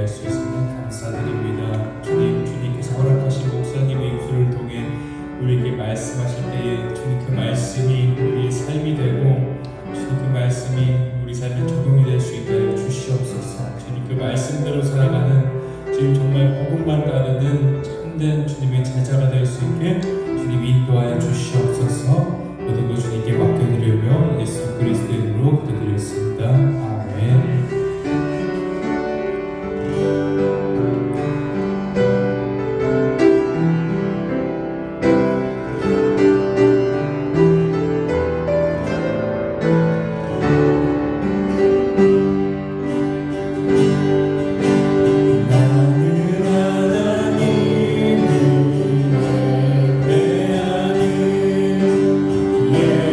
할 수 있으면 감사드립니다. 주님께서 허락하신 목사님의 입술을 통해 우리에게 말씀하실 때에 주님 그 말씀이 우리의 삶이 되고 주님 그 말씀이 우리 삶에 적용이 될 수 있게 하여 주시옵소서. 주님 그 말씀대로 살아가는 주님 정말 복음만 따르는 참된 주님의 제자가 될 수 있게 주님 인도하여 주시옵소서. 모든 것 주님께 맡겨드리며 예수 그리스도의 이름으로 기도드렸습니다. 아멘. 내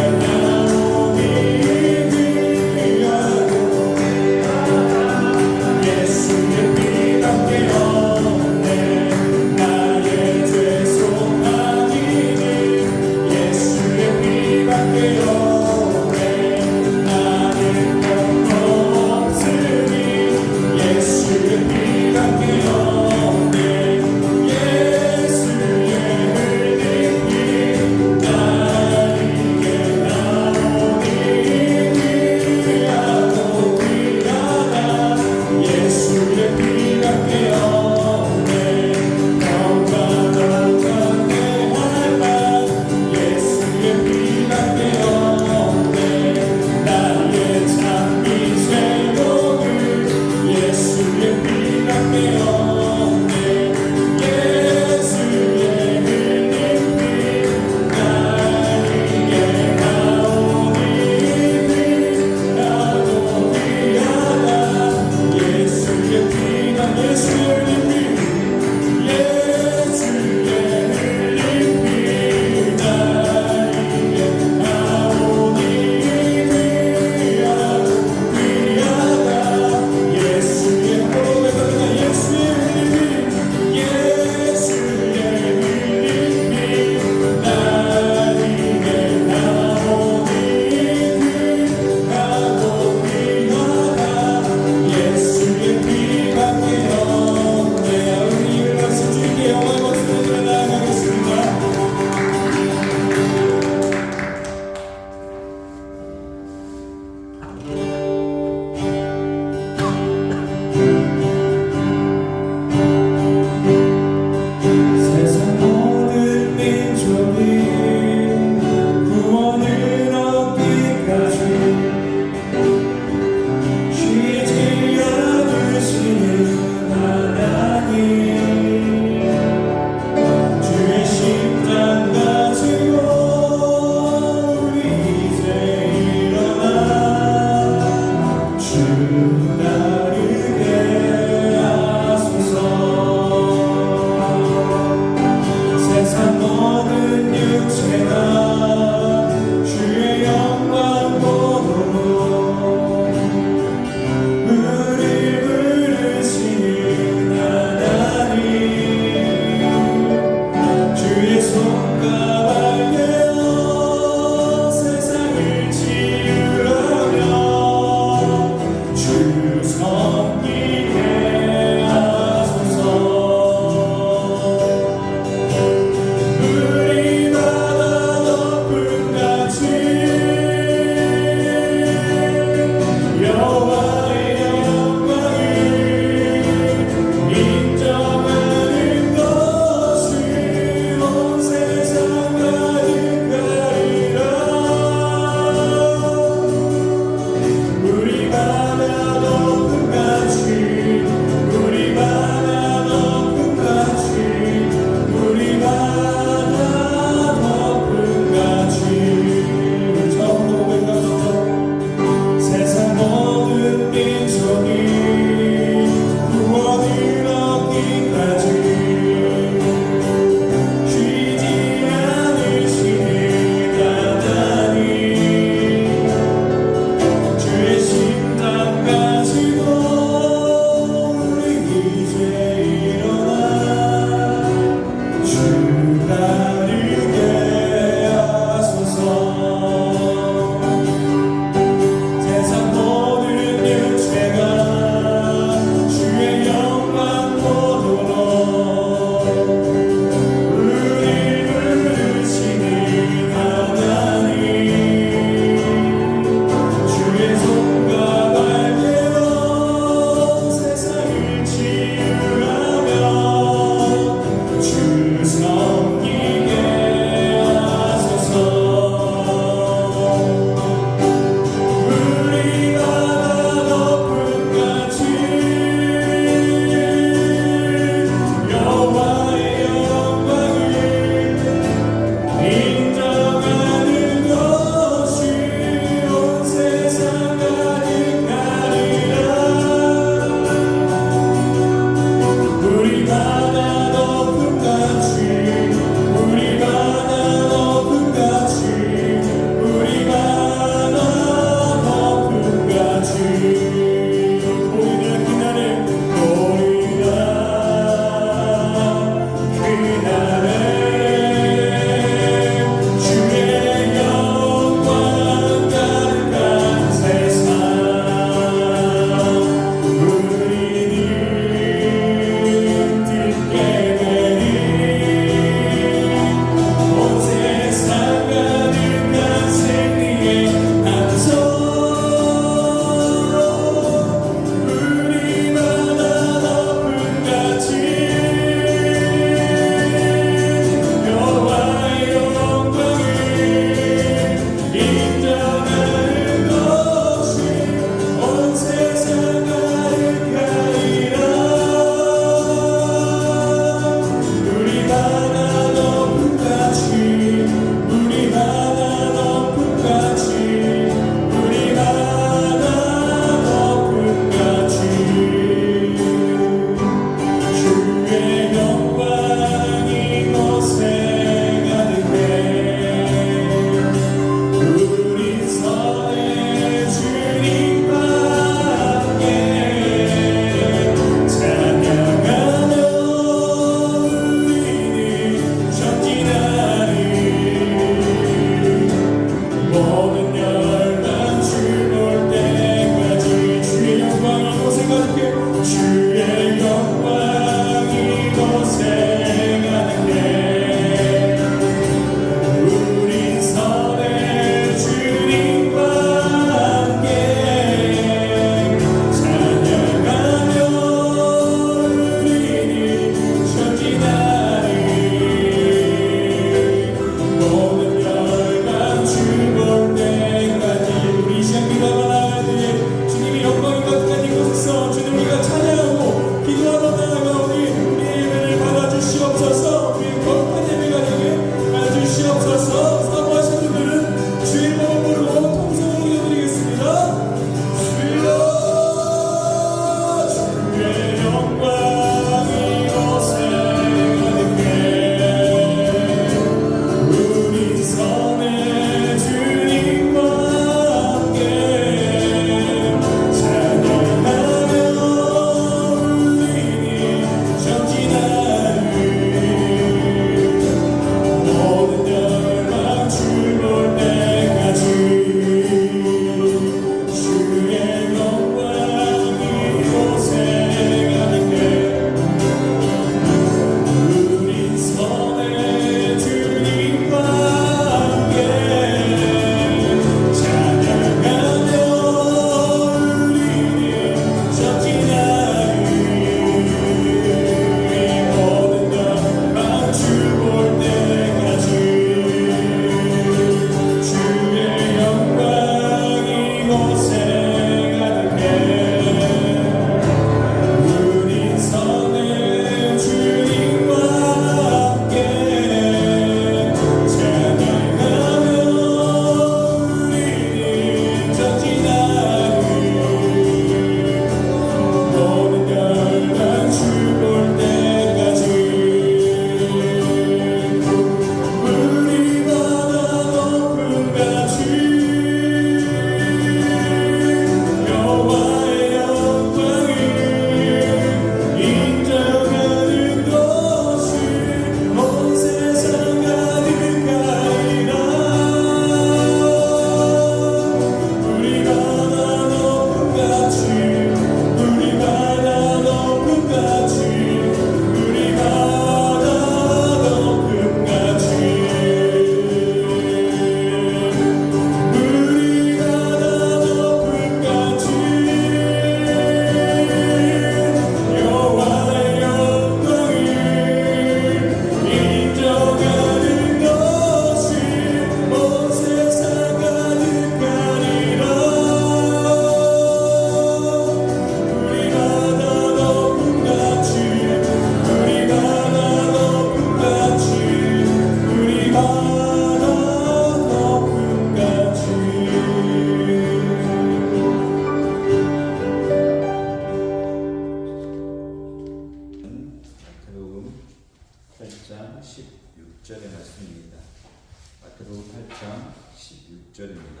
8장 16절입니다.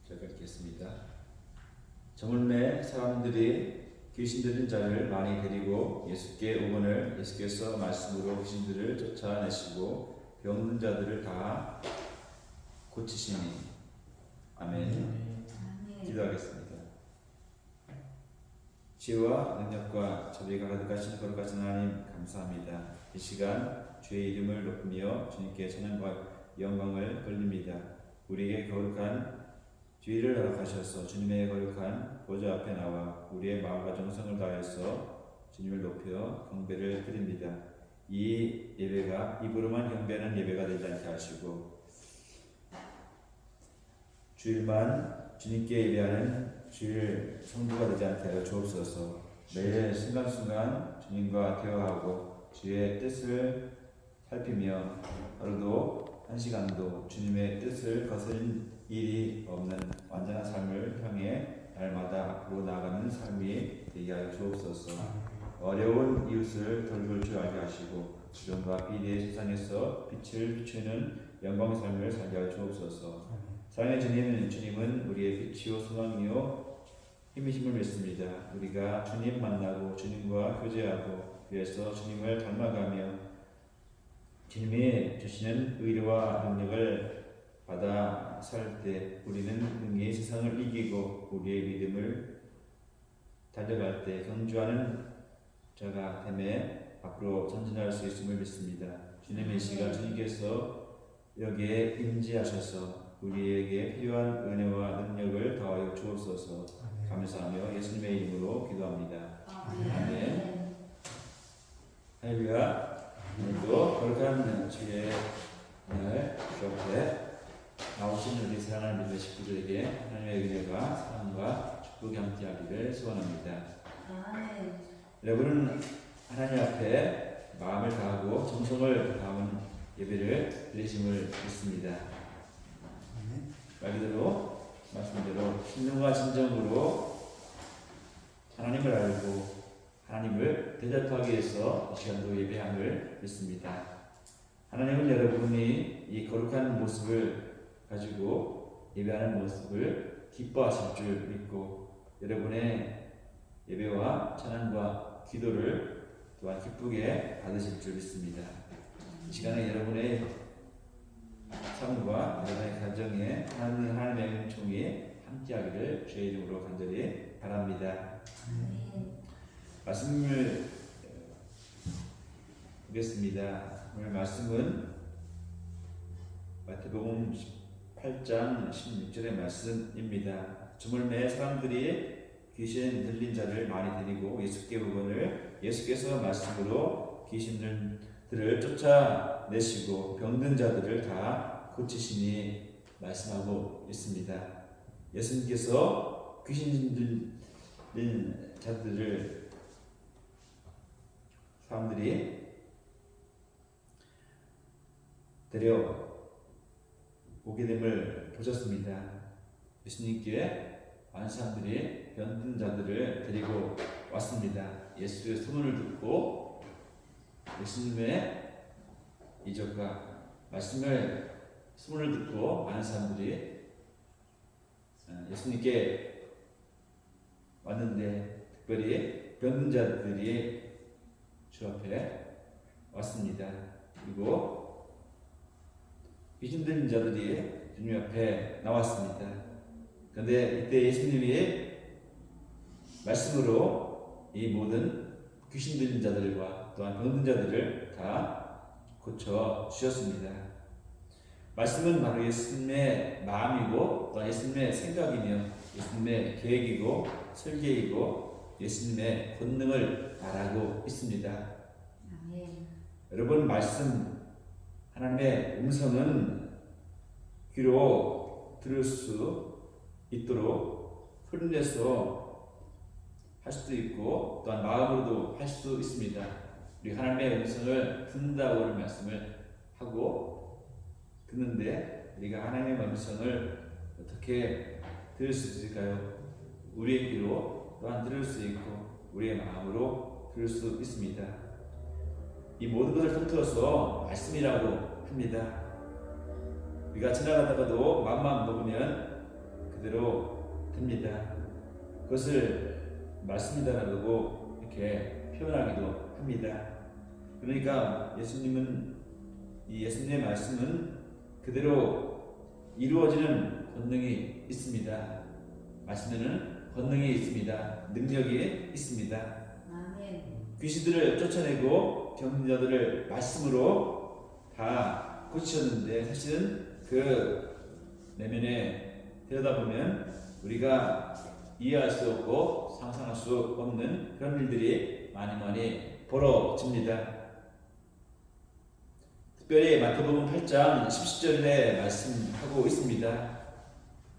제가 읽겠습니다. 저물매 사람들이 귀신 들린 자를 많이 데리고 예수께 오거늘 예수께서 말씀으로 귀신들을 쫓아내시고 병든 자들을 다 고치시니. 아멘. 기도하겠습니다. 지혜와 능력과 자비가 가득하신 거룩하신 하나님 감사합니다. 이 시간 주의 이름을 높이며 주님께 찬양과 영광을 돌립니다. 우리에게 거룩한 주의를 허락하셔서 주님의 거룩한 보좌 앞에 나와 우리의 마음과 정성을 다해서 주님을 높여 경배를 드립니다. 이 예배가 입으로만 경배하는 예배가 되지 않게 하시고 주일만 주님께 예배하는 주일 성도가 되지 않게 하여 주옵소서. 매일 순간순간 주님과 대화하고 주의 뜻을 살피며 하루도 한 시간도 주님의 뜻을 거스린 일이 없는 완전한 삶을 향해 날마다 앞으로 나아가는 삶이 되게 하여 주옵소서. 어려운 이웃을 돌볼 줄 알게 하시고 주정과 비리의 세상에서 빛을 비추는 영광의 삶을 살게 하여 주옵소서. 사랑의 주님은 우리의 빛이요 소망이요 힘이심을 믿습니다. 우리가 주님 만나고 주님과 교제하고 그래서 주님을 닮아가며 주님이 주시는 의리와 능력을 받아 살 때 우리는 능히 세상을 이기고 우리의 믿음을 달려갈 때 경주하는 자가 됨에 앞으로 전진할 수 있음을 믿습니다. 주님의 시간 주님께서 여기에 임재하셔서 우리에게 필요한 은혜와 능력을 더하여 주옵소서. 감사하며 예수님의 이름으로 기도합니다. 아멘. 할렐루야. 오늘도 거룩한 주의 날 주 앞에 나오신 우리 사랑하는 믿음의 식구들에게 하나님의 은혜가 사랑과 축복이 함께하기를 소원합니다. 여러분은 하나님 앞에 마음을 다하고 정성을 다하는 예배를 드리심을 믿습니다. 말 그대로 말씀대로 신령과 진정으로 하나님을 알고 하나님을 대접하기 위해서 이 시간도 예배함을 믿습니다. 하나님은 여러분이 이 거룩한 모습을 가지고 예배하는 모습을 기뻐하실 줄 믿고 여러분의 예배와 찬양과 기도를 또한 기쁘게 받으실 줄 믿습니다. 이 시간에 여러분의 삶과 여러분의 가정에 하나님의 은총이 함께하기를 주의 이름으로 간절히 바랍니다. 말씀을 보겠습니다. 오늘 말씀은 마태복음 8장 16절의 말씀입니다. 주물매 사람들이 귀신 들린 자를 많이 데리고 예수께 오거늘 예수께서 말씀으로 귀신들을 쫓아내시고 병든 자들을 다 고치시니 말씀하고 있습니다. 예수님께서 귀신 들린 자들을 사람들이 데려 오게 됨을 보셨습니다. 예수님께 많은 사람들이 병든 자들을 데리고 왔습니다. 예수의 소문을 듣고 예수님의 이적과 말씀을 소문을 듣고 많은 사람들이 예수님께 왔는데 특별히 병든 자들이 주 앞에 왔습니다. 그리고 귀신 들린 자들이 주님 앞에 나왔습니다. 그런데 이때 예수님이 말씀으로 이 모든 귀신 들린 자들과 또한 병든 자들을 다 고쳐 주셨습니다. 말씀은 바로 예수님의 마음이고 또한 예수님의 생각이며 예수님의 계획이고 설계이고 예수님의 권능을 말하고 있습니다. 여러분 말씀 하나님의 음성은 귀로 들을 수 있도록 흘려서 할 수도 있고 또한 마음으로도 할 수 있습니다. 우리 하나님의 음성을 듣는다고 하는 말씀을 하고 듣는데 우리가 하나님의 음성을 어떻게 들을 수 있을까요? 우리의 귀로 또한 들을 수 있고 우리의 마음으로 들을 수 있습니다. 이 모든 것을 통틀어서 말씀이라고 합니다. 우리가 지나가다가도 맘만 먹으면 그대로 됩니다. 그것을 말씀이다라고 이렇게 표현하기도 합니다. 그러니까 예수님의 말씀은 그대로 이루어지는 권능이 있습니다. 말씀에는 권능이 있습니다. 능력이 있습니다. 아멘. 귀신들을 쫓아내고 병든 자들을 말씀으로 다 고치셨는데 사실은 그 내면에 들여다보면 우리가 이해할 수 없고 상상할 수 없는 그런 일들이 많이 벌어집니다. 특별히 마태복음 8장 17절에 말씀하고 있습니다.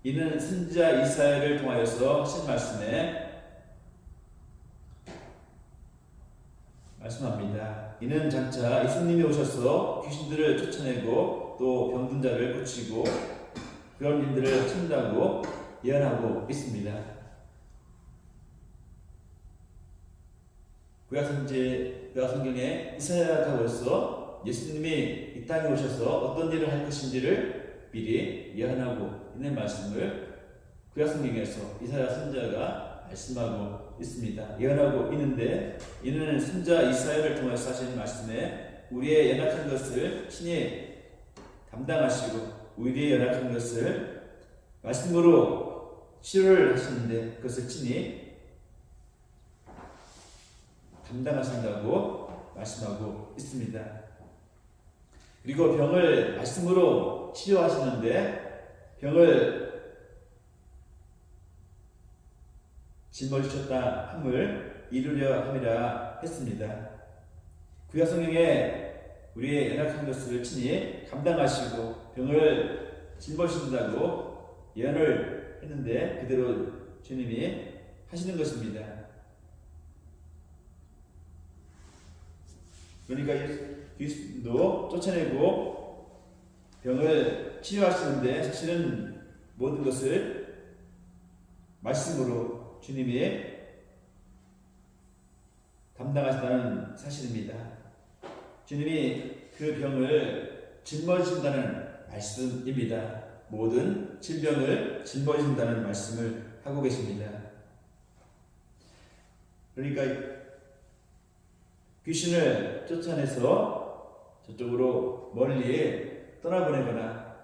이는 선지자 이사야를 통하여서 하신 말씀에 말씀합니다. 이는 장차 예수님이 오셔서 귀신들을 쫓아내고 또 병든 자를 고치고 그런 일들을 하신다고 예언하고 있습니다. 구약성경에 이사야가 벌써 예수님이 이 땅에 오셔서 어떤 일을 할 것인지를 미리 예언하고 있는 말씀을 구약성경에서 이사야 선지자가 말씀하고 있습니다. 예언하고 있는데 이는 선지자 이사야를 통해서 하신 말씀에 우리의 연약한 것을 친히 담당하시고 우리의 연약한 것을 말씀으로 치료를 하시는데 그것을 친히 담당하신다고 말씀하고 있습니다. 그리고 병을 말씀으로 치료하시는데 병을 짊어지셨다 함을 이루려 함이라 했습니다. 구약성경에 우리의 연약한 것을 친히 감당하시고 병을 짊어지신다고 예언을 했는데 그대로 주님이 하시는 것입니다. 그러니까 그리스도 쫓아내고 병을 치료하시는데 사실은 모든 것을 말씀으로 주님이 담당하신다는 사실입니다. 주님이 그 병을 짊어지신다는 말씀입니다. 모든 질병을 짊어지신다는 말씀을 하고 계십니다. 그러니까 귀신을 쫓아내서 저쪽으로 멀리 떠나보내거나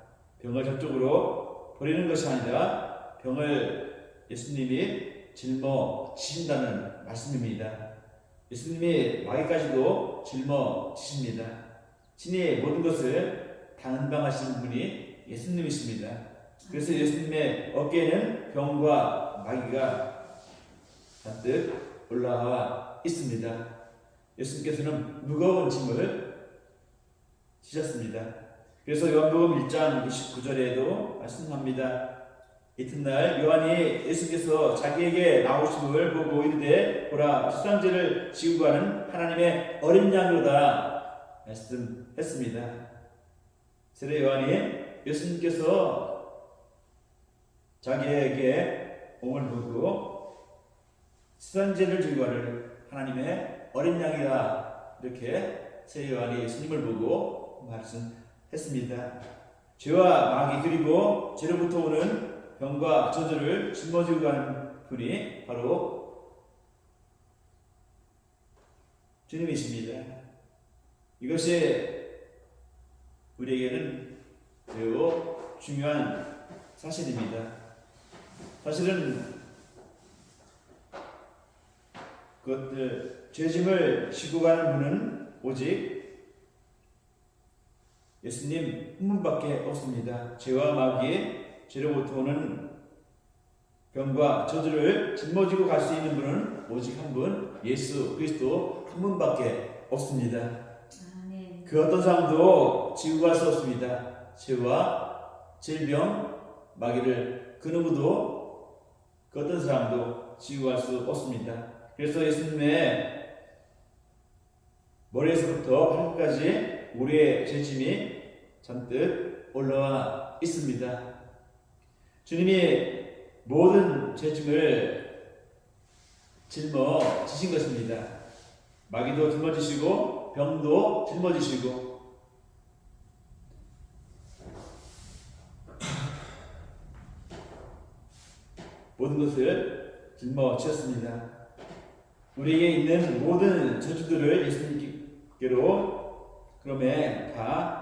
병을 저쪽으로 버리는 것이 아니라 병을 예수님이 짊어지신다는 말씀입니다. 예수님이 마귀까지도 짊어지십니다. 친히 모든 것을 당한방하시는 분이 예수님이십니다. 그래서 예수님의 어깨에는 병과 마귀가 잔뜩 올라와 있습니다. 예수님께서는 무거운 짐을 지셨습니다. 그래서 요한복음 1장 29절에도 말씀합니다. 이튿날 요한이 예수께서 자기에게 나오심을 보고 이르되 보라 수상제를 지고 가는 하나님의 어린 양이로다 말씀했습니다. 세례 요한이 예수님께서 자기에게 옴을 보고 수상제를 지고 가는 하나님의 어린 양이라 이렇게 세례 요한이 예수님을 보고 말씀했습니다. 죄와 마귀 그리고 죄로부터 오는 병과 저주를 짊어지고 가는 분이 바로 주님이십니다. 이것이 우리에게는 매우 중요한 사실입니다. 사실은 그것들 죄짐을 지고 가는 분은 오직 예수님 한 분밖에 없습니다. 죄와 마귀, 죄로부터 오는 병과 저주를 짊어지고 갈 수 있는 분은 오직 한 분, 예수 그리스도 한 분밖에 없습니다. 아멘. 그 어떤 사람도 지고 갈 수 없습니다. 죄와 질병, 마귀를 그 누구도 그 어떤 사람도 지고 갈 수 없습니다. 그래서 예수님의 머리에서부터 발끝까지 우리의 죄짐이 잔뜩 올라와 있습니다. 주님이 모든 죄짐을 짊어지신 것입니다. 마귀도 짊어지시고 병도 짊어지시고 모든 것을 짊어지셨습니다. 우리에게 있는 모든 저주들을 예수님께로 그럼에 다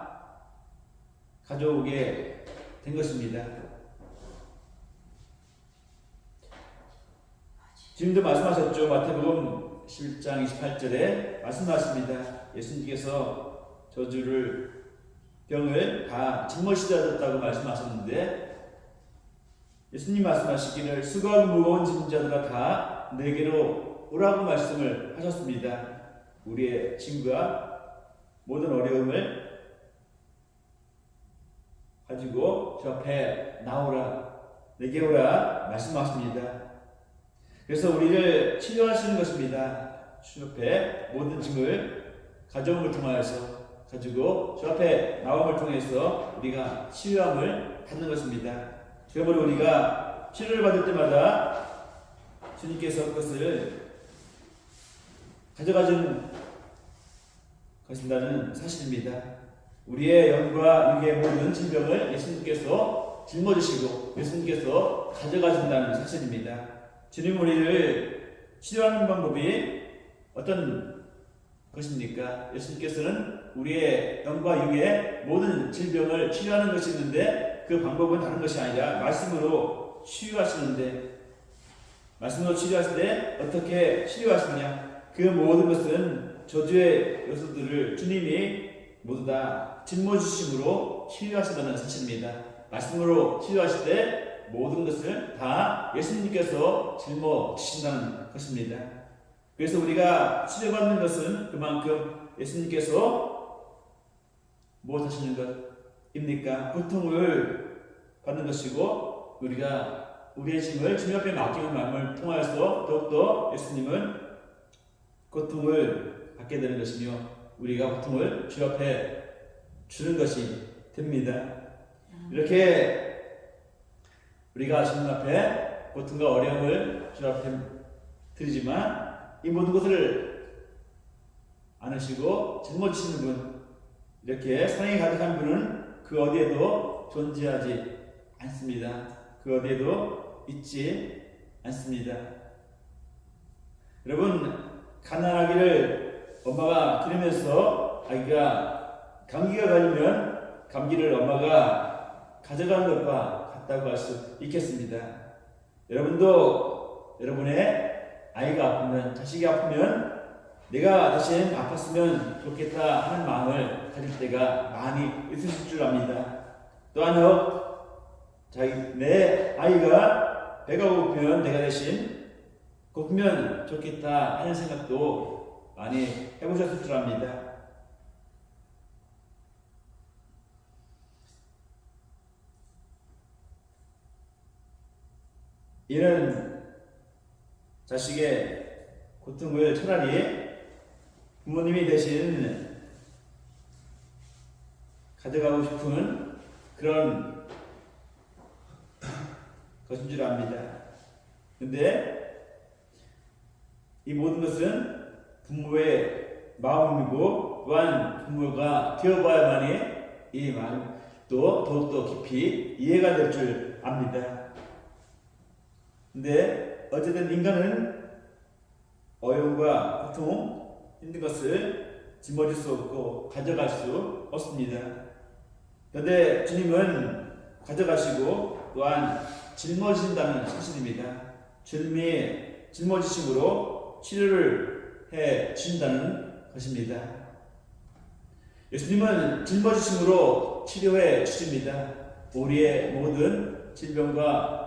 가져오게 된 것입니다. 지금도 말씀하셨죠. 마태복음 11장 28절에 말씀하십니다. 예수님께서 저주를 병을 다 짊어지셨다고 말씀하셨는데 예수님 말씀하시기를 수고하고 무거운 짐진 자들아 다 내게로 오라고 말씀을 하셨습니다. 우리의 짐과 모든 어려움을 가지고 저 앞에 나오라, 내게 오라 말씀하십니다. 그래서 우리를 치료하시는 것입니다. 주 앞에 모든 짐을 가져옴을 통하여서 가지고 주 앞에 나옴을 통해서 우리가 치유함을 받는 것입니다. 그러므로 우리가 치료를 받을 때마다 주님께서 그것을 가져가신 것이라는 사실입니다. 우리의 영과 육의 모든 질병을 예수님께서 짊어지시고 예수님께서 가져가신다는 사실입니다. 주님 우리를 치료하는 방법이 어떤 것입니까? 예수님께서는 우리의 영과 육의 모든 질병을 치료하는 것이 있는데 그 방법은 다른 것이 아니라 말씀으로 치유하시는데 말씀으로 치료하실 때 어떻게 치료하시느냐? 그 모든 것은 저주의 요소들을 주님이 모두 다 짊어지심으로 치유하신다는 사실입니다. 말씀으로 치유하실 때 모든 것을 다 예수님께서 짊어지신다는 것입니다. 그래서 우리가 치료받는 것은 그만큼 예수님께서 무엇하시는 것입니까? 고통을 받는 것이고 우리가 우리의 짐을 주님 앞에 맡기는 마음을 통하여서 더욱더 예수님은 고통을 받게 되는 것이며 우리가 고통을 주 앞에 주는 것이 됩니다. 이렇게 우리가 주님 앞에 고통과 어려움을 주 앞에 드리지만 이 모든 것을 안으시고 짊어지시는 분, 이렇게 사랑이 가득한 분은 그 어디에도 존재하지 않습니다. 그 어디에도 있지 않습니다. 여러분, 가난하기를 엄마가 기르면서 아기가 감기가 걸리면 감기를 엄마가 가져가는 것과 같다고 할 수 있겠습니다. 여러분도 여러분의 아이가 아프면, 자식이 아프면 내가 대신 아팠으면 좋겠다 하는 마음을 가질 때가 많이 있으실 줄 압니다. 또한 내 아이가 배가 고프면 내가 대신 고프면 좋겠다 하는 생각도 많이 해보셨을 줄 압니다. 이런 자식의 고통을 차라리 부모님이 대신 가져가고 싶은 그런 것인 줄 압니다. 근데 이 모든 것은 부모의 마음이고 또한 부모가 되어봐야만이 이 마음도 더욱더 깊이 이해가 될 줄 압니다. 근데 어쨌든 인간은 어려움과 고통, 힘든 것을 짊어질 수 없고 가져갈 수 없습니다. 그런데 주님은 가져가시고 또한 짊어진다는 사실입니다. 주님이 짊어지심으로 치료를 해 주신다는 것입니다. 예수님은 짊어지심으로 치료해 주십니다. 우리의 모든 질병과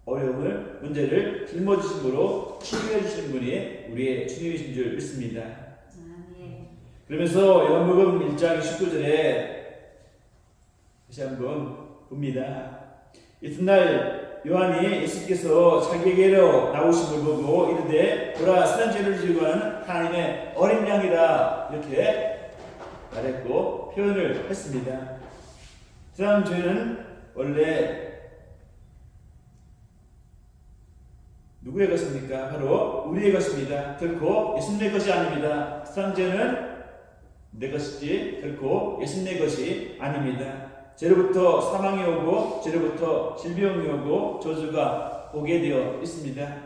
어려움을, 문제를 짊어지심으로 치유해 주시는 분이 우리의 주님이신 줄 믿습니다. 그러면서 요한복음 1장 19절에 다시 한번 봅니다. 이튿날 요한이 예수께서 자기에게로 나오심을 보고 이르되 보라 선한 죄를 지고 하는 하나님의 어린 양이라 이렇게 말했고 표현을 했습니다. 선한 죄는 원래 누구의 것입니까? 바로 우리의 것입니다. 결코 예수님의 것이 아닙니다. 선한 죄는 내 것이지 결코 예수님의 것이 아닙니다. 죄로부터 사망이 오고 죄로부터 질병이 오고 저주가 오게 되어 있습니다.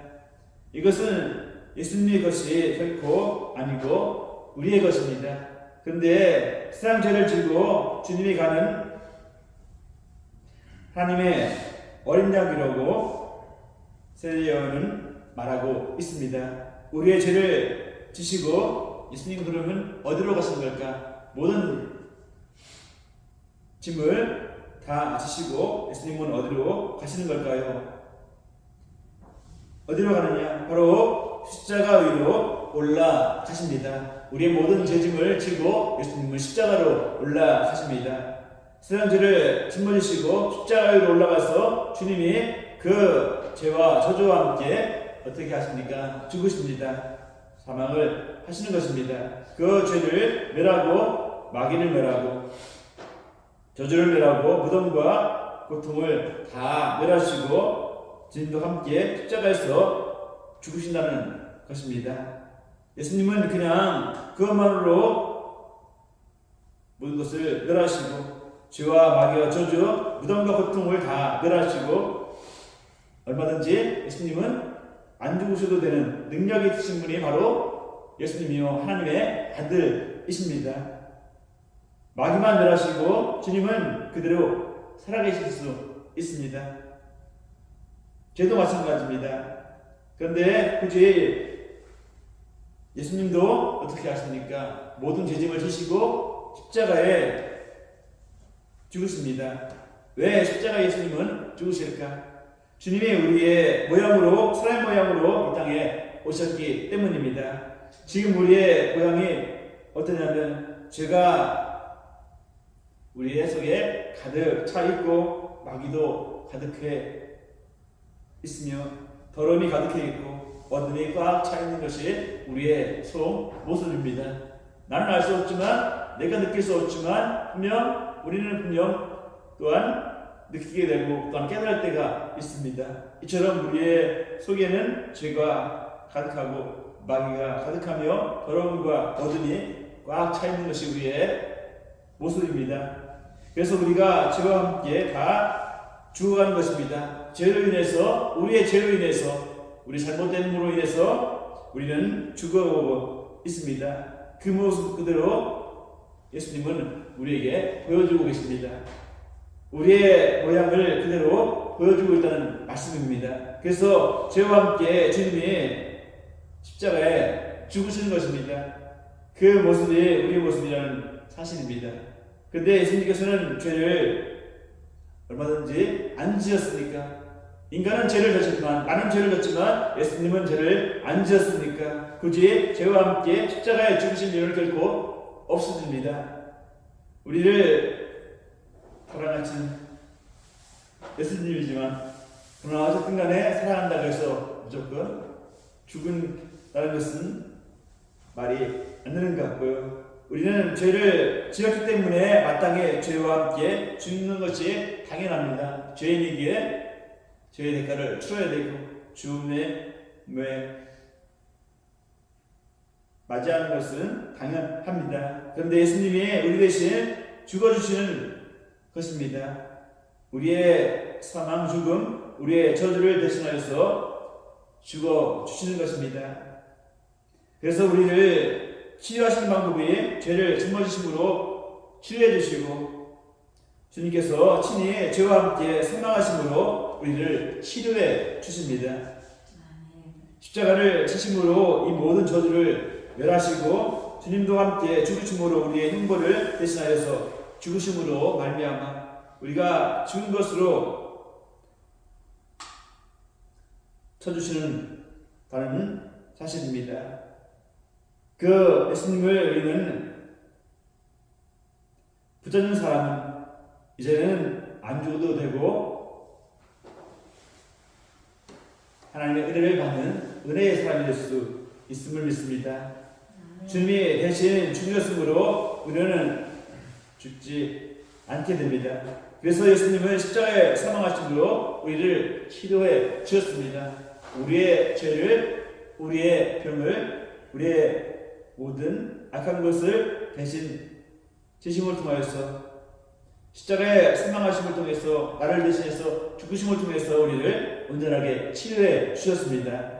이것은 예수님의 것이 결코 아니고 우리의 것입니다. 그런데 세상 죄를 지고 주님이 가는 하나님의 어린 양이라고 세례요한은 말하고 있습니다. 우리의 죄를 지시고 예수님 그러면 어디로 가시는 걸까? 모든 짐을 다 지시고 예수님은 어디로 가시는 걸까요? 어디로 가느냐? 바로 십자가 위로 올라가십니다. 우리의 모든 죄짐을 지고 예수님은 십자가로 올라가십니다. 세상 죄를 짊어지시고 십자가 위로 올라가서 주님이 그 죄와 저주와 함께 어떻게 하십니까? 죽으십니다. 사망을 하시는 것입니다. 그 죄를 멸하고 마귀를 멸하고 저주를 멸하고 무덤과 고통을 다 멸하시고 주님도 함께 십자가에서 죽으신다는 것입니다. 예수님은 그냥 그것만으로 모든 것을 멸하시고 죄와 마귀와 저주, 무덤과 고통을 다 멸하시고 얼마든지 예수님은 안 죽으셔도 되는 능력이 있으신 분이 바로 예수님이요 하나님의 아들이십니다. 마귀만 멸하시고 주님은 그대로 살아계실 수 있습니다. 죄도 마찬가지입니다. 그런데 굳이 예수님도 어떻게 하십니까? 모든 죄짐을 지시고 십자가에 죽으십니다. 왜 십자가에 예수님은 죽으실까? 주님이 우리의 모양으로 사람의 모양으로 이 땅에 오셨기 때문입니다. 지금 우리의 모양이 어떠냐면 죄가 우리의 속에 가득 차 있고 마귀도 가득해 있으며 더러움이 가득해 있고 어둠이 꽉 차 있는 것이 우리의 속 모습입니다. 나는 알 수 없지만 내가 느낄 수 없지만 우리는 분명 또한 느끼게 되고 또한 깨달을 때가 있습니다. 이처럼 우리의 속에는 죄가 가득하고 마귀가 가득하며 더러움과 어둠이 꽉 차 있는 것이 우리의 모습입니다. 그래서 우리가 죄와 함께 다 죽어가는 것입니다. 죄로 인해서 우리의 죄로 인해서 우리 잘못된 힘으로 인해서 우리는 죽어오고 있습니다. 그 모습 그대로 예수님은 우리에게 보여주고 계십니다. 우리의 모양을 그대로 보여주고 있다는 말씀입니다. 그래서 죄와 함께 주님이 십자가에 죽으시는 것입니다. 그 모습이 우리의 모습이라는 사실입니다. 그런데 예수님께서는 죄를 얼마든지 안 지었습니까? 인간은 죄를 졌지만 나는 죄를 졌지만 예수님은 죄를 안 지었습니까? 굳이 죄와 함께 십자가에 죽으신 일은 결코 없으십니다. 우리를 사랑하신 예수님이지만 그러나 어쨌든 간에 사랑한다고 해서 무조건 죽은다는 것은 말이 안 되는 것 같고요. 우리는 죄를 지었기 때문에 마땅히 죄와 함께 죽는 것이 당연합니다. 죄인에게 죄의 대가를 치러야 되고 죽음의 맞이하는 것은 당연합니다. 그런데 예수님이 우리 대신 죽어주시는 것입니다. 우리의 사망, 죽음, 우리의 저주를 대신하여서 죽어주시는 것입니다. 그래서 우리를 치유하시는 방법이 죄를 짊어지심으로 치유해 주시고 주님께서 친히 죄와 함께 사망하심으로 우리를 치료해 주십니다. 십자가를 지심으로 이 모든 저주를 멸하시고 주님도 함께 죽으심으로 우리의 형벌을 대신하여서 죽으심으로 말미암아 우리가 죽은 것으로 쳐주시는 다른 사실입니다. 그 예수님을 우리는 붙잡는 사람은 이제는 안 죽어도 되고 하나님의 은혜를 받는 은혜의 사람이 될 수 있음을 믿습니다. 아멘. 주님이 대신 죽으셨으므로 우리는 죽지 않게 됩니다. 그래서 예수님은 십자가에 사망하심으로 우리를 치료해 주셨습니다. 우리의 죄를, 우리의 병을, 우리의 모든 악한 것을 대신 지심을 통하여서 십자가의 사망하심을 통해서 나를 대신해서 죽으심을 통해서 우리를 온전하게 치료해 주셨습니다.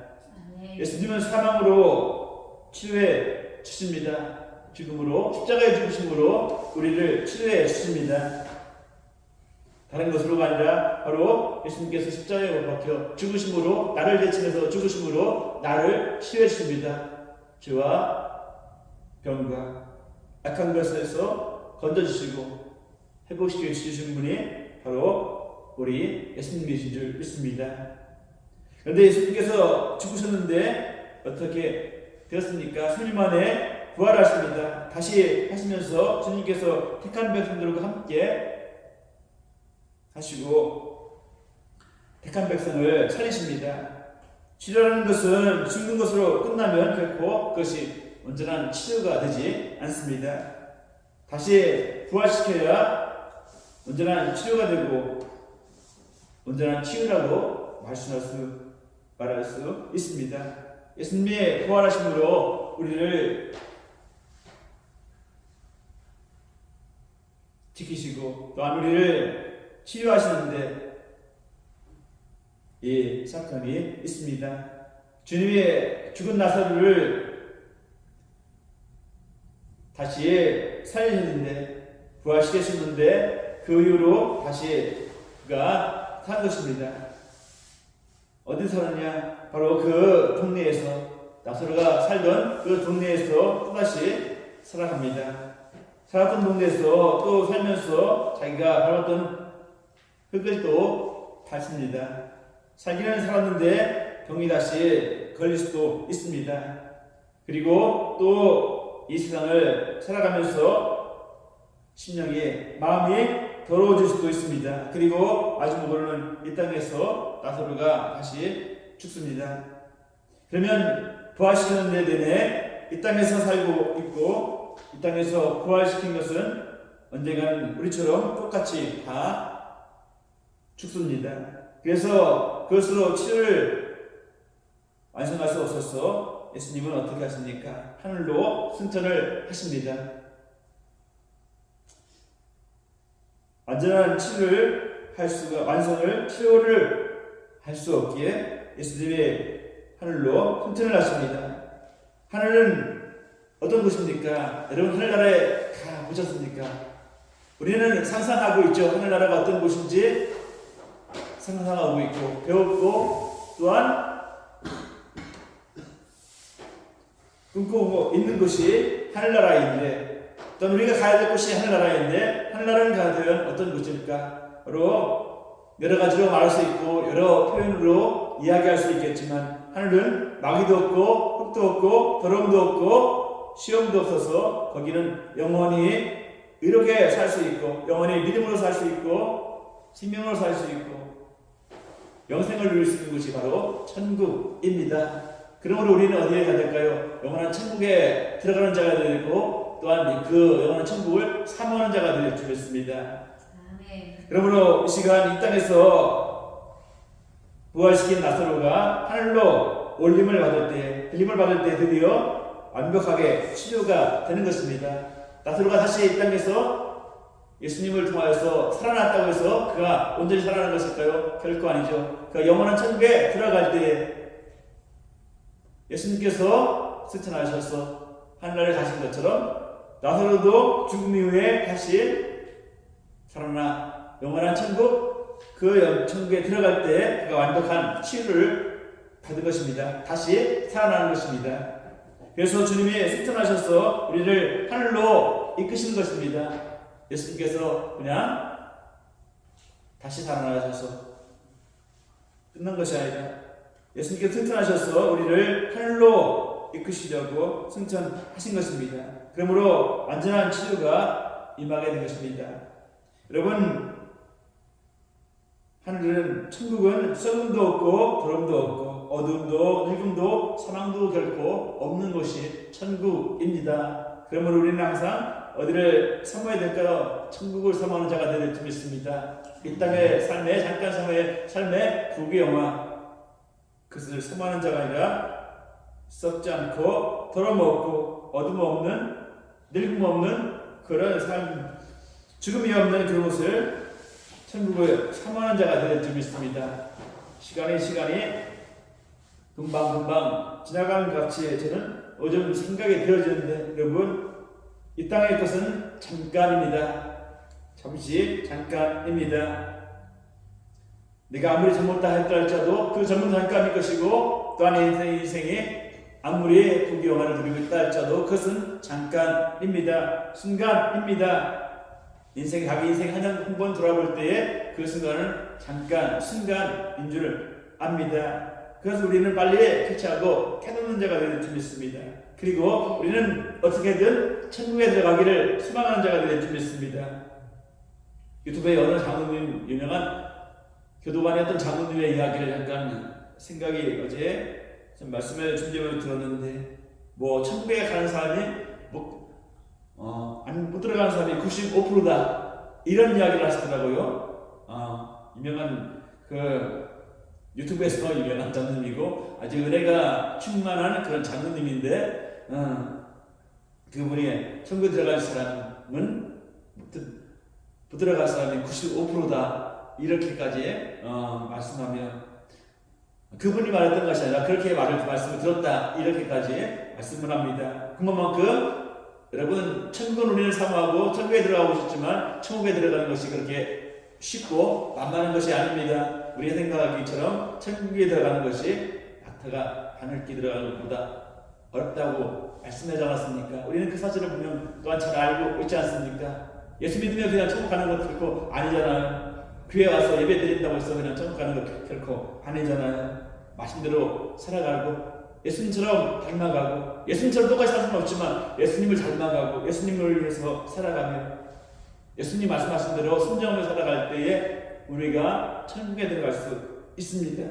아멘. 예수님은 사망으로 치료해 주십니다. 죽음으로 십자가의 죽으심으로 우리를 치료해 주십니다. 다른 것으로가 아니라 바로 예수님께서 십자가에 못 박혀 죽으심으로 나를 대신해서 죽으심으로 나를 치료해 주십니다. 죄와 병과 악한 것에서 건져주시고 회복시켜 주신 분이 바로 우리 예수님이신 줄 믿습니다. 그런데 예수님께서 죽으셨는데 어떻게 되었습니까? 3일 만에 부활하십니다. 다시 하시면서 주님께서 택한 백성들과 함께 하시고 택한 백성을 살리십니다. 치료라는 것은 죽는 것으로 끝나면 결코 그것이 온전한 치료가 되지 않습니다. 다시 부활시켜야 온전한 치료가 되고 온전한 치유라고 말할 수 있습니다. 예수님의 부활하심으로 우리를 지키시고 또한 우리를 치유하시는데 이 사건이 있습니다. 주님의 죽은 나사로를 다시 살리셨는데 부활시키셨는데 그 이후로 다시 그가 산 것입니다. 어디 살았냐? 바로 그 동네에서 나사로가 살던 그 동네에서 또다시 살아갑니다. 살았던 동네에서 또 살면서 자기가 밟았던 흙을 또 밟습니다. 살기는 살았는데 병이 다시 걸릴 수도 있습니다. 그리고 또 이 세상을 살아가면서 심령이 마음이 더러워질 수도 있습니다. 그리고 마지막 모르는 이 땅에서 나사로가 다시 죽습니다. 그러면 부활시키는 데 내내 이 땅에서 살고 있고 이 땅에서 부활시킨 것은 언젠가는 우리처럼 똑같이 다 죽습니다. 그래서 그것으로 치료를 완성할 수 없어서 예수님은 어떻게 하십니까? 하늘로 승천을 하십니다. 완전한 치료를 치료를 할 수 없기에 예수님이 하늘로 승천을 하십니다. 하늘은 어떤 곳입니까? 여러분 하늘나라에 가 보셨습니까? 우리는 상상하고 있죠. 하늘나라가 어떤 곳인지 상상하고 있고 배웠고 또한 꿈꾸고 있는 곳이 하늘나라인데 또한 우리가 가야 될 곳이 하늘나라인데 하늘나라는 가면 어떤 곳일까? 바로 여러 가지로 말할 수 있고 여러 표현으로 이야기할 수 있겠지만 하늘은 마귀도 없고 흙도 없고 더러움도 없고 시험도 없어서 거기는 영원히 의롭게 살 수 있고 영원히 믿음으로 살 수 있고 생명으로 살 수 있고 영생을 누릴 수 있는 곳이 바로 천국입니다. 그러므로 우리는 어디에 가야 될까요? 영원한 천국에 들어가는 자가 되고 또한 그 영원한 천국을 사모하는 자가 될 줄 믿습니다. 아멘. 그러므로 이 시간 이 땅에서 부활시킨 나사로가 하늘로 올림을 받을 때, 들림을 받을 때 드디어 완벽하게 치료가 되는 것입니다. 나사로가 다시 이 땅에서 예수님을 통하여서 살아났다고 해서 그가 온전히 살아난 것일까요? 결코 아니죠. 그가 영원한 천국에 들어갈 때 예수님께서 승천하셔서 하늘나라에 가신 것처럼 나사로도 죽음 이후에 다시 살아나 영원한 천국 그 천국에 들어갈 때 그가 완벽한 치유를 받은 것입니다. 다시 살아나는 것입니다. 그래서 주님이 승천하셔서 우리를 하늘로 이끄시는 것입니다. 예수님께서 그냥 다시 살아나셔서 끝난 것이 아니라 예수님께서 승천하셔서 우리를 하늘로 이끄시려고 승천하신 것입니다. 그러므로 완전한 치유가 임하게 된 것입니다. 여러분 하늘은 천국은 썩음도 없고 더러움도 없고 어둠도 늙음도 사망도 결코 없는 곳이 천국입니다. 그러므로 우리는 항상 어디를 사모해야 될까요? 천국을 사모하는 자가 되야 될 줄 믿습니다. 이 땅의 삶에 잠깐 사모의 삶의 부귀영화 그것을 사모하는 자가 아니라 썩지 않고 더러움 없고 어둠 없는 늙음 없는 그런 삶 죽음이 없는 그곳을 천국을 사모하는 자가 되야 될 줄 믿습니다. 시간이 금방 지나가는 것 같이 저는 요즘 생각이 되어지는데 여러분 이 땅의 것은 잠깐입니다. 잠시 잠깐입니다. 내가 아무리 젊었다 할지라도 그 젊은 잠깐일 것이고 또한 인생이 아무리 부귀영화를 누리고 있다 할지라도 그것은 잠깐입니다. 순간입니다. 자기 인생 한 번 돌아볼 때에 그 순간은 순간인 줄 압니다. 그래서 우리는 빨리 캐치하고 캐놓는 자가 되는 줄 믿습니다. 그리고 우리는 어떻게든 천국에 들어가기를 소망하는 자가 되는 줄 믿습니다. 유튜브에 어느 장로님 유명한 교도관의 어떤 장로님의 이야기를 잠깐 생각이 어제 좀 말씀을 준비하며 들었는데 천국에 가는 사람이 못 들어가는 사람이 95%다 이런 이야기를 하시더라고요. 유명한 유튜브에서 유명한 장로님이고 아주 은혜가 충만한 그런 장로님인데 그분이 천국에 들어갈 사람은 못 들어갈 사람이 95%다 이렇게까지 말씀하며 그분이 말했던 것이 아니라 그렇게 말씀을 들었다 이렇게까지 말씀을 합니다. 그만큼 여러분 천국은 우리는 사모하고 천국에 들어가고 싶지만 천국에 들어가는 것이 그렇게 쉽고 만만한 것이 아닙니다. 우리가 생각하기처럼 천국에 들어가는 것이 낙타가 하늘길 들어가는 것보다 어렵다고 말씀하지 않았습니까? 우리는 그 사실을 분명 또한 잘 알고 있지 않습니까? 예수 믿으면 그냥 천국 가는 것 결코 아니잖아요. 교회 와서 예배 드린다고 해서 그냥 천국 가는 것 결코 아니잖아요. 말씀대로 살아가고 예수님처럼 닮아가고 예수님처럼 똑같이 살 수는 없지만 예수님을 닮아가고 예수님을 위해서 살아가며 예수님 말씀하신 대로 순종하며 살아갈 때에 우리가 천국에 들어갈 수 있습니다.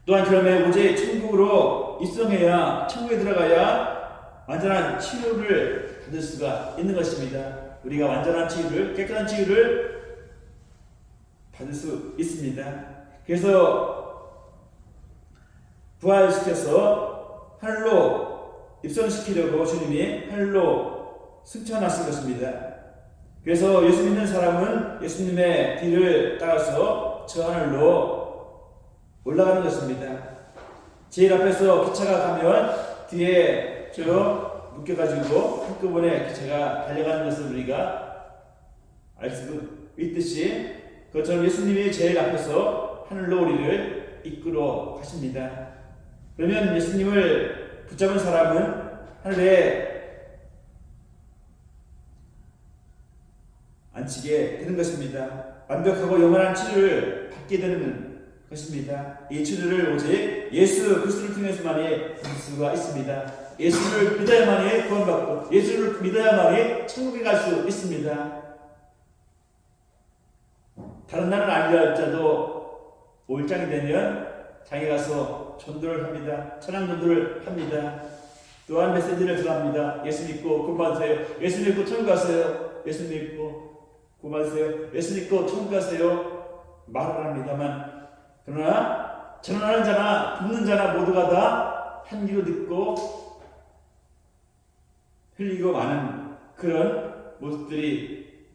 또한 그러면 오직 천국으로 입성해야 천국에 들어가야 완전한 치유를 받을 수가 있는 것입니다. 우리가 완전한 치유를 깨끗한 치유를 받을 수 있습니다. 그래서 부활시켜서 하늘로 입성시키려고 주님이 하늘로 승천하신 것입니다. 그래서 예수 믿는 사람은 예수님의 뒤를 따라서 저 하늘로 올라가는 것입니다. 제일 앞에서 기차가 가면 뒤에 묶여가지고 한꺼번에 기차가 달려가는 것을 우리가 알 수 있듯이 그것처럼 예수님이 제일 앞에서 하늘로 우리를 이끌어 가십니다. 그러면 예수님을 붙잡은 사람은 하늘에 앉히게 되는 것입니다. 완벽하고 영원한 치료를 받게 되는 것입니다. 이 치료를 오직 예수 그리스도를 통해서만이 받을 수가 있습니다. 예수를 믿어야만이 구원받고 예수를 믿어야만이 천국에 갈 수 있습니다. 다른 나라는 아니랄지라도 5일장이 되면 장에 가서 전도를 합니다. 찬양 전도를 합니다. 또한 메시지를 전합니다. 예수 믿고 구원받으세요. 예수 믿고 천국 가세요. 예수 믿고 구원받으세요. 예수 믿고 천국 가세요. 말을 합니다만 그러나 전하는 자나 듣는 자나 모두가 다 한 귀로 듣고 흘리고 마는 그런 모습들이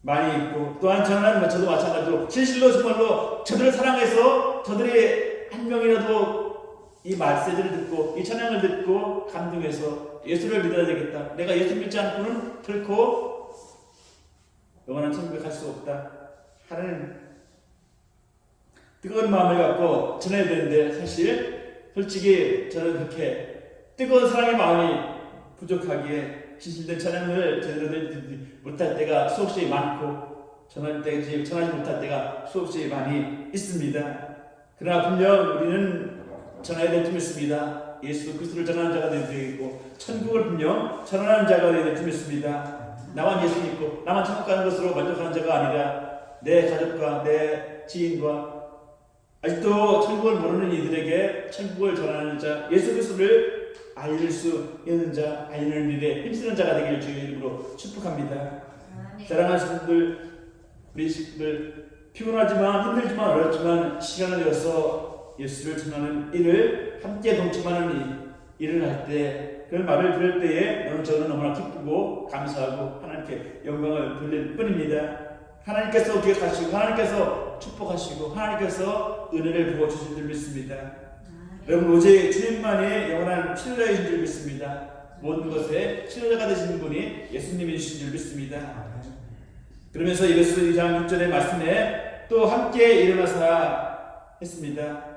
많이 있고 또한 전하는 저도 마찬가지로 진실로 정말로 저들을 사랑해서 저들이 한 명이라도 이 메시지를 듣고 이 찬양을 듣고 감동해서 예수를 믿어야 되겠다. 내가 예수 믿지 않고는 결코 영원한 천국에 갈 수 없다 하는 뜨거운 마음을 갖고 전해야 되는데 솔직히 저는 그렇게 뜨거운 사랑의 마음이 부족하기에 진실된 찬양을 제대로 듣지 못할 때가 수없이 많고 전하지 못할 때가 수없이 많이 있습니다. 그러나 분명 우리는 전해야 될 줄 믿습니다. 예수 그리스도를 전하는 자가 되어야 되겠고 천국을 분명 전하는 자가 되어야 될 줄 믿습니다. 나만 예수 믿고 나만 천국 가는 것으로 만족하는 자가 아니라 내 가족과 내 지인과 아직도 천국을 모르는 이들에게 천국을 전하는 자, 예수 그리스도를 알릴 수 있는 자, 알리는 일에 힘쓰는 자가 되기를 주의 이름으로 축복합니다. 아멘. 사랑하는 분들, 우리 식구들 피곤하지만 힘들지만 어렵지만 시간을 내어서 예수를 전하는 일을 함께 동참하는 일을 할 때 그 말을 들을 때에 너는 저는 너무나 기쁘고 감사하고 하나님께 영광을 돌릴 뿐입니다. 하나님께서 기억하시고 하나님께서 축복하시고 하나님께서 은혜를 부어주실 줄 믿습니다. 아멘. 여러분 오직 주님만이 영원한 치료자이신 줄 믿습니다. 모든 것에 치료자가 되시는 분이 예수님이신 줄 믿습니다. 그러면서 이것을 2장 6절의 말씀에 또 함께 일어나서 했습니다.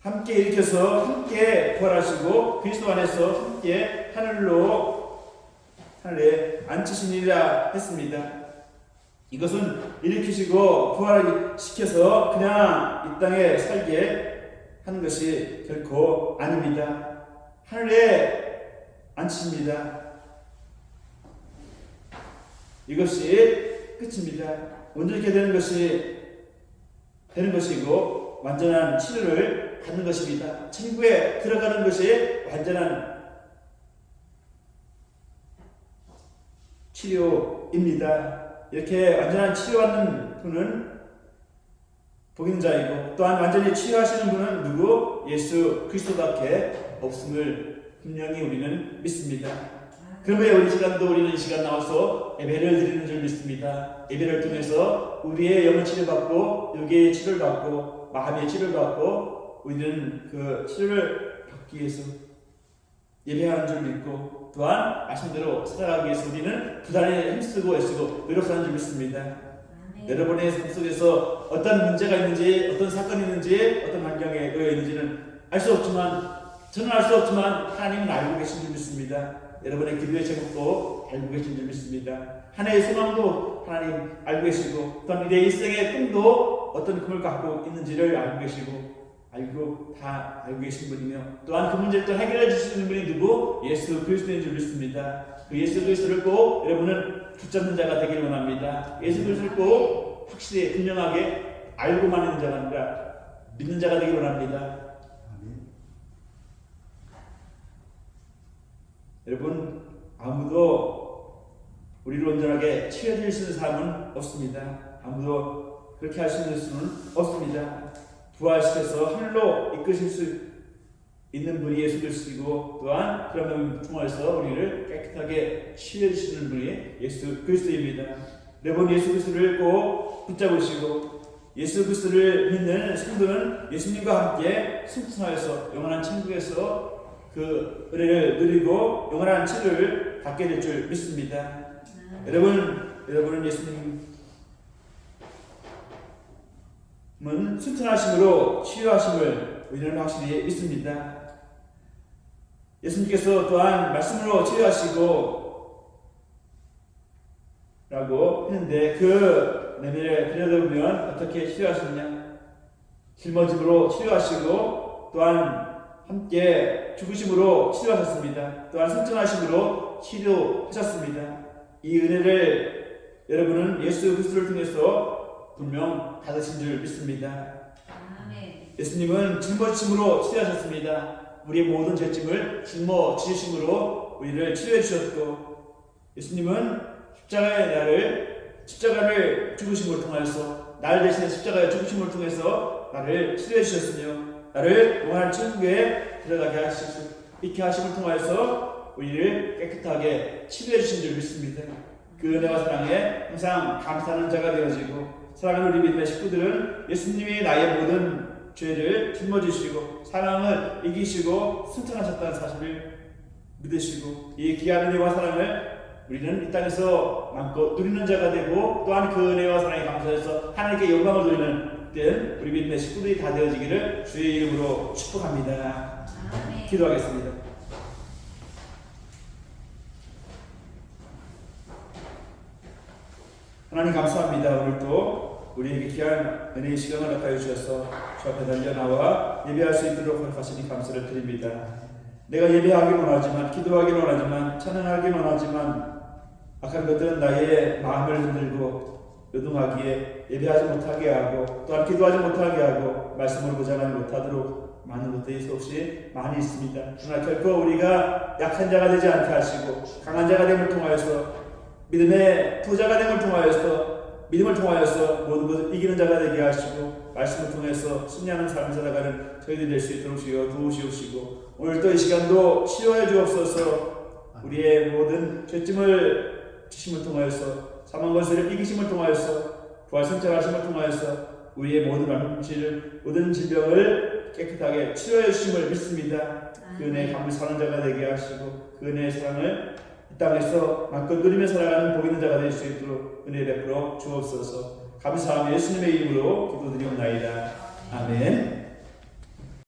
함께 일으켜서 함께 부활하시고 그리스도 안에서 함께 하늘에 앉히시니라 했습니다. 이것은 일으키시고 부활시켜서 그냥 이 땅에 살게 하는 것이 결코 아닙니다. 하늘에 앉히십니다. 이것이 끝입니다. 온전케 되는 것이고 완전한 치료를 받는 것입니다. 천국에 들어가는 것이 완전한 치료입니다. 이렇게 완전한 치료받는 분은 복 있는 자이고 또한 완전히 치유하시는 분은 누구? 예수 그리스도밖에 없음을 분명히 우리는 믿습니다. 그러므로 우리 시간도 우리는 이 시간 나와서 예배를 드리는 줄 믿습니다. 예배를 통해서 우리의 영혼 치료받고 육의 치료를 받고 마음의 치료를 받고 우리는 그 치료를 받기 위해서 예배하는 줄 믿고 또한 말씀대로 살아가기 위해서 우리는 부단히 힘쓰고 애쓰고 노력하는 줄 믿습니다. 아멘. 여러분의 삶 속에서 어떤 문제가 있는지 어떤 사건이 있는지 어떤 환경에 놓여 있는지는 알 수 없지만 저는 알 수 없지만 하나님은 알고 계신 줄 믿습니다. 여러분의 기도의 제목도 알고 계신 줄 믿습니다. 한 해의 소망도 하나님 알고 계시고 또한 내 일생의 꿈도 어떤 꿈을 갖고 있는지를 알고 계시고 다 알고 계신 분이며 또한 그 문제를 또 해결해 주시는 분이 누구? 예수 그리스도인 줄 믿습니다. 그 예수 그리스도를 꼭 여러분은 붙잡는 자가 되기를 원합니다. 예수 그리스도를 꼭 확실히 분명하게 알고만 있는 자가 아니라 믿는 자가 되기를 원합니다. 여러분 아무도 우리를 온전하게 치료해 주시는 사람은 없습니다. 아무도 그렇게 할 수 있는 수는 없습니다. 부활시켜서 하늘로 이끄실 수 있는 분이 예수 그리스도이고 또한 그런 통해서 우리를 깨끗하게 치유해 주시는 분이 예수 그리스도입니다. 여러분 예수 그리스도를 꼭 붙잡으시고 예수 그리스도를 믿는 성도는 예수님과 함께 승천하여서 영원한 천국에서 그 은혜를 누리고 영원한 치료를 받게 될 줄 믿습니다. 여러분은 예수님은 순천하심으로 치유하심을 우리는 확실히 믿습니다. 예수님께서 또한 말씀으로 치유하시고 라고 했는데 그 내면에 들여다보면 어떻게 치유하시느냐? 짊어짐으로 치유하시고 또한 함께 죽으심으로 치료하셨습니다. 또한 승천하심으로 치료하셨습니다. 이 은혜를 여러분은 예수 그리스도를 통해서 분명 받으신 줄 믿습니다. 아멘. 예수님은 짊어짐으로 치료하셨습니다. 우리의 모든 죄짐을 짊어지심으로 우리를 치료해 주셨고 예수님은 십자가를 죽으심을 통해서 나를 대신해 십자가의 죽으심을 통해서 나를 치료해 주셨으며 나를 영원한 천국에 들어가게 하실 수 있게 하심을 통하여서 우리를 깨끗하게 치료해 주신 줄 믿습니다. 그 은혜와 사랑에 항상 감사하는 자가 되어지고 사랑하는 우리 믿음의 식구들은 예수님이 나의 모든 죄를 짊어지시고 사랑을 이기시고 승천하셨다는 사실을 믿으시고 이 귀한 은혜와 사랑을 우리는 이 땅에서 마음껏 누리는 자가 되고 또한 그 은혜와 사랑에 감사해서 하나님께 영광을 돌리는 우리 믿음의 식구들이 다 되어지기를 주의 이름으로 축복합니다. 아멘. 기도하겠습니다. 하나님 감사합니다. 오늘도 우리에게 귀한 은혜의 시간을 나타내 주셔서 주 앞에 달려 나와 예배할 수 있도록 허락하시니 감사를 드립니다. 내가 예배하긴 원하지만 기도하긴 원하지만 찬양하긴 원하지만 악한 것들은 나의 마음을 흔들고 요동하기에 예배하지 못하게 하고 또한 기도하지 못하게 하고 말씀을 보장하지 못하도록 많은 것들이 수없이 많이 있습니다. 그러나 결코 우리가 약한 자가 되지 않게 하시고 강한 자가 됨을 통하여서 믿음의 부자가 됨을 통하여서 믿음을 통하여서 모든 것을 이기는 자가 되게 하시고 말씀을 통해서 승리하는 삶을 살아가는 저희들이 될 수 있도록 주여 도우시옵시고 오늘 또 이 시간도 치료해 주옵소서. 우리의 모든 죄짐을 지심을 통하여서 사망 권세를 이기심을 통하여서 부활 승천하심을 통하여서 우리의 모든 모든 질병을 깨끗하게 치료해 주심을 믿습니다. 그 은혜의 감을 사는 자가 되게 하시고 그 은혜의 사랑을 이 땅에서 마음껏 누리며 살아가는 복 있는 자가 될 수 있도록 은혜 베풀어 주옵소서. 감사하며 예수님의 이름으로 기도드리옵나이다. 아멘.